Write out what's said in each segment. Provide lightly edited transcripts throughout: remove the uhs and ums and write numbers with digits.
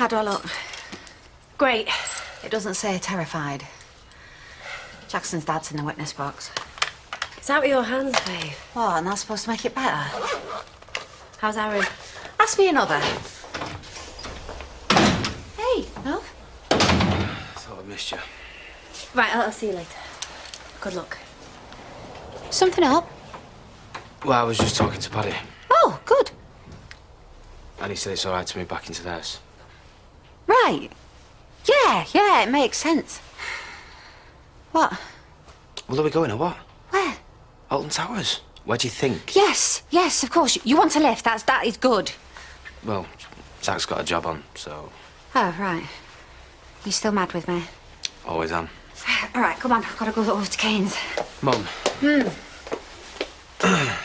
How do I look? Great. It doesn't say terrified. Jackson's dad's in the witness box. It's out of your hands, babe. What, and that's supposed to make it better? How's Aaron? Ask me another. Hey, love. Thought I missed you. Right, I'll see you later. Good luck. Something up? Well, I was just talking to Paddy. Oh, good. And he said it's all right to move back into theirs. Right. Yeah, it makes sense. What? Well, are we going or what? Where? Alton Towers. Where do you think? Yes, of course. You want a lift. That is good. Well, Zach's got a job on, so... Oh, right. You still mad with me? Always am. All right, come on. I've got to go over to Kane's. Mum. I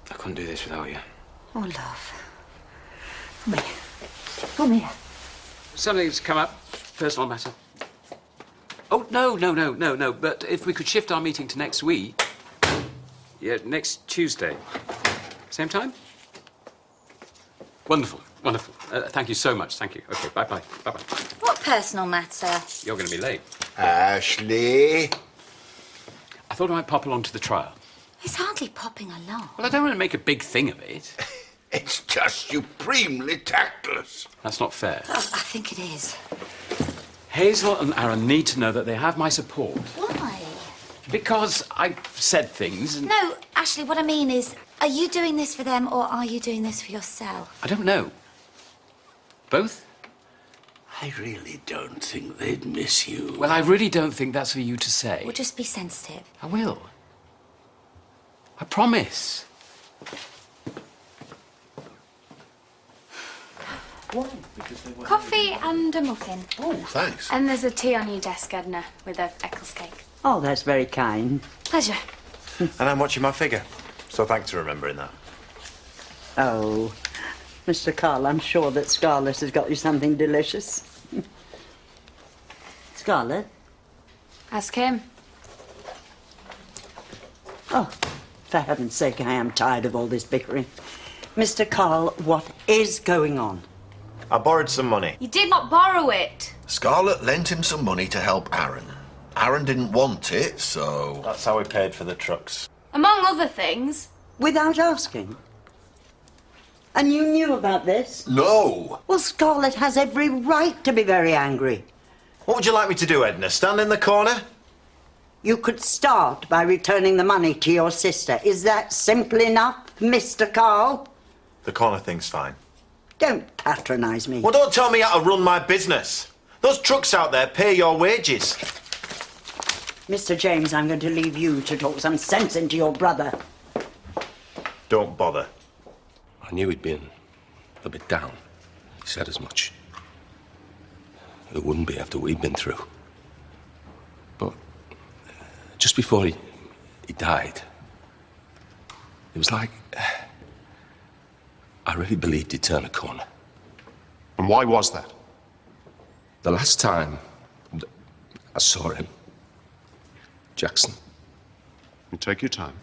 couldn't do this without you. Oh, love. Come here. Come here. Something's come up. Personal matter. Oh, no. But if we could shift our meeting to next week... Yeah, next Tuesday. Same time? Wonderful. Thank you so much. Thank you. Okay, bye-bye. Bye-bye. What personal matter? You're going to be late. Ashley? I thought I might pop along to the trial. It's hardly popping along. Well, I don't want to make a big thing of it. It's just supremely tactless. That's not fair. I think it is. Hazel and Aaron need to know that they have my support. Why? Because I've said things and... No, Ashley, what I mean is, are you doing this for them or are you doing this for yourself? I don't know. Both? I really don't think they'd miss you. Well, I really don't think that's for you to say. Well, just be sensitive. I will. I promise. Coffee and a muffin. Oh, thanks. And there's a tea on your desk, Edna, with a Eccles cake. Oh, that's very kind. Pleasure. And I'm watching my figure, so thanks for remembering that. Oh, Mr. Carl, I'm sure that Scarlett has got you something delicious. Scarlett? Ask him. Oh, for heaven's sake, I am tired of all this bickering. Mr. Carl, what is going on? I borrowed some money. You did not borrow it. Scarlett lent him some money to help Aaron. Aaron didn't want it, so... That's how we paid for the trucks. Among other things. Without asking? And you knew about this? No! Well, Scarlett has every right to be very angry. What would you like me to do, Edna? Stand in the corner? You could start by returning the money to your sister. Is that simple enough, Mr. Carl? The corner thing's fine. Don't patronise me. Well, don't tell me how to run my business. Those trucks out there pay your wages. Mr. James, I'm going to leave you to talk some sense into your brother. Don't bother. I knew he'd been a bit down. He said as much. It wouldn't be after we'd been through. But just before he died, it was like... I really believed he'd turn a corner. And why was that? The last time I saw him, Jackson. You take your time.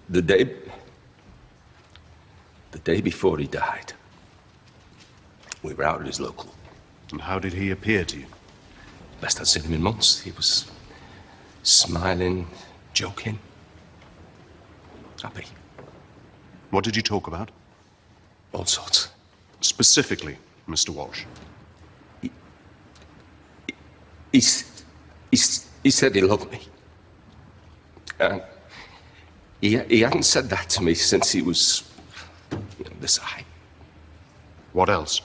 The day before he died, we were out at his local. And how did he appear to you? Best I'd seen him in months. He was smiling, joking, happy. What did you talk about? All sorts. Specifically, Mr. Walsh. He said he loved me. And he hadn't said that to me since he was this high. What else?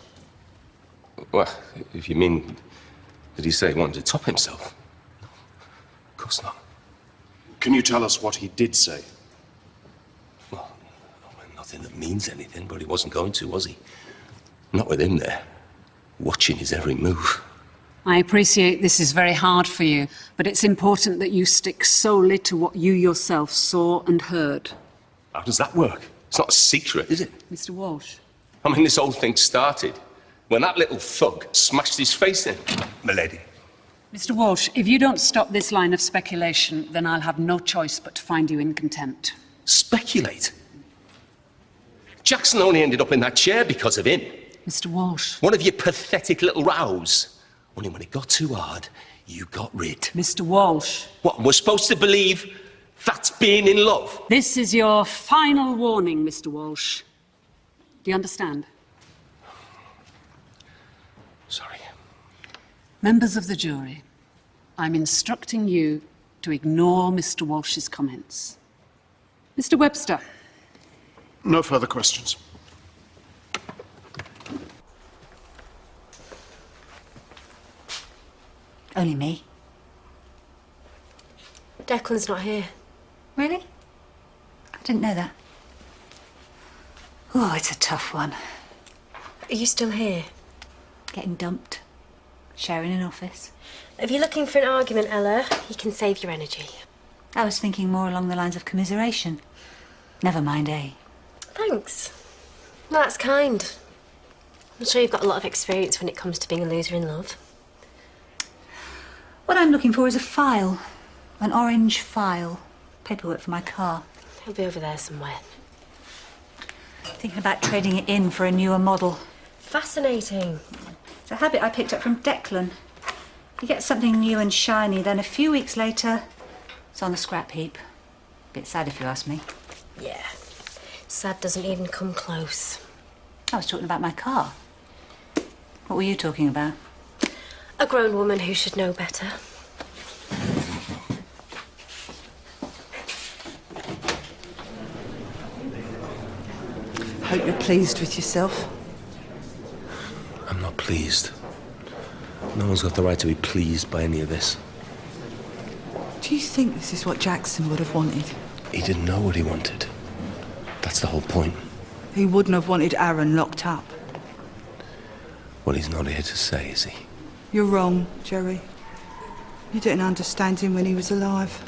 Well, if you mean, did he say he wanted to top himself? Of course not. Can you tell us what he did say? Well, nothing that means anything, but he wasn't going to, was he? Not with him there, watching his every move. I appreciate this is very hard for you, but it's important that you stick solely to what you yourself saw and heard. How does that work? It's not a secret, is it? Mr. Walsh. I mean, this whole thing started when that little thug smashed his face in. Milady. Mr. Walsh, if you don't stop this line of speculation, then I'll have no choice but to find you in contempt. Speculate? Jackson only ended up in that chair because of him. Mr. Walsh. One of your pathetic little rows. Only when it got too hard, you got rid. Mr. Walsh. What, we're supposed to believe that's being in love? This is your final warning, Mr. Walsh. Do you understand? Sorry. Members of the jury, I'm instructing you to ignore Mr. Walsh's comments. Mr. Webster. No further questions. Only me. Declan's not here. Really? I didn't know that. Oh, it's a tough one. Are you still here? Getting dumped. Sharing an office. If you're looking for an argument, Ella, you can save your energy. I was thinking more along the lines of commiseration. Never mind, eh? Thanks. Well, that's kind. I'm sure you've got a lot of experience when it comes to being a loser in love. What I'm looking for is a file. An orange file. Paperwork for my car. He'll be over there somewhere. Thinking about trading it in for a newer model. Fascinating. It's a habit I picked up from Declan. He gets something new and shiny, then a few weeks later, it's on the scrap heap. Bit sad if you ask me. Yeah. Sad doesn't even come close. I was talking about my car. What were you talking about? A grown woman who should know better. Hope you're pleased with yourself. I'm not pleased. No one's got the right to be pleased by any of this. Do you think this is what Jackson would have wanted? He didn't know what he wanted. That's the whole point. He wouldn't have wanted Aaron locked up. Well, he's not here to say, is he? You're wrong, Jerry. You didn't understand him when he was alive.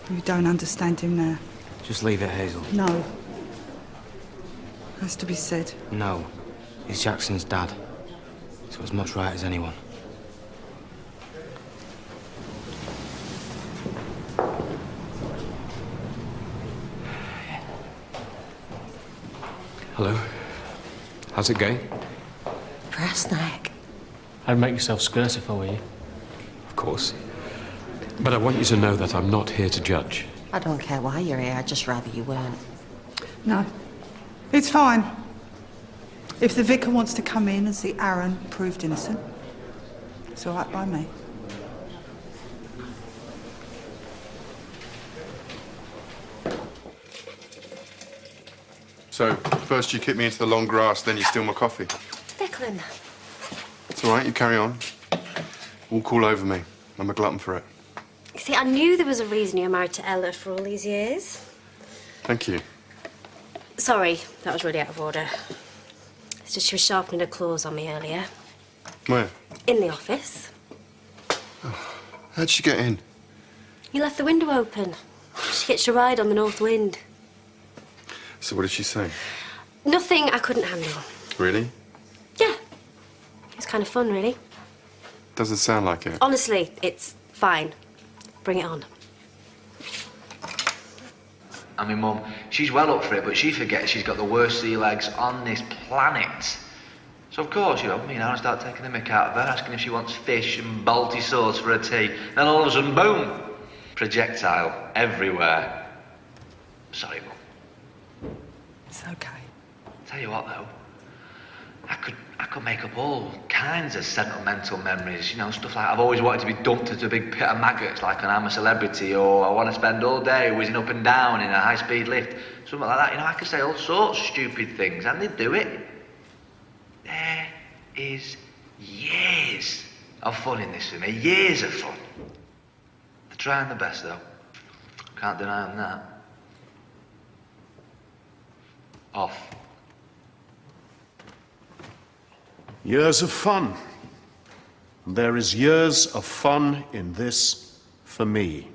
You don't understand him now. Just leave it, Hazel. No. Has to be said. No. He's Jackson's dad. So as much right as anyone. Hello. How's it going? Brass neck. I'd make yourself scarce if I were you. Of course. But I want you to know that I'm not here to judge. I don't care why you're here, I'd just rather you weren't. No. It's fine. If the vicar wants to come in and see Aaron proved innocent, it's all right by me. So, first you kick me into the long grass, then you steal my coffee. Declan. It's all right, you carry on. Walk all over me. I'm a glutton for it. You see, I knew there was a reason you were married to Ella for all these years. Thank you. Sorry, that was really out of order. It's just she was sharpening her claws on me earlier. Where? In the office. How'd she get in? You left the window open. She hitched a ride on the north wind. So what did she say? Nothing I couldn't handle. Really? Yeah. It was kind of fun, really. Doesn't sound like it. Honestly, it's fine. Bring it on. I mean, Mum, she's well up for it, but she forgets she's got the worst sea legs on this planet. So, of course, me and Aaron start taking the mick out of her, asking if she wants fish and balti sauce for her tea. Then all of a sudden, boom! Projectile everywhere. Sorry, Mum. It's okay. Tell you what, though. I could make up all kinds of sentimental memories, stuff like I've always wanted to be dumped into a big pit of maggots like an I'm a celebrity, or I want to spend all day whizzing up and down in a high-speed lift. Something like that, I could say all sorts of stupid things, and they do it. There is years of fun in this for me, years of fun. They're trying their best, though. Can't deny them that. Off. Years of fun. There is years of fun in this for me.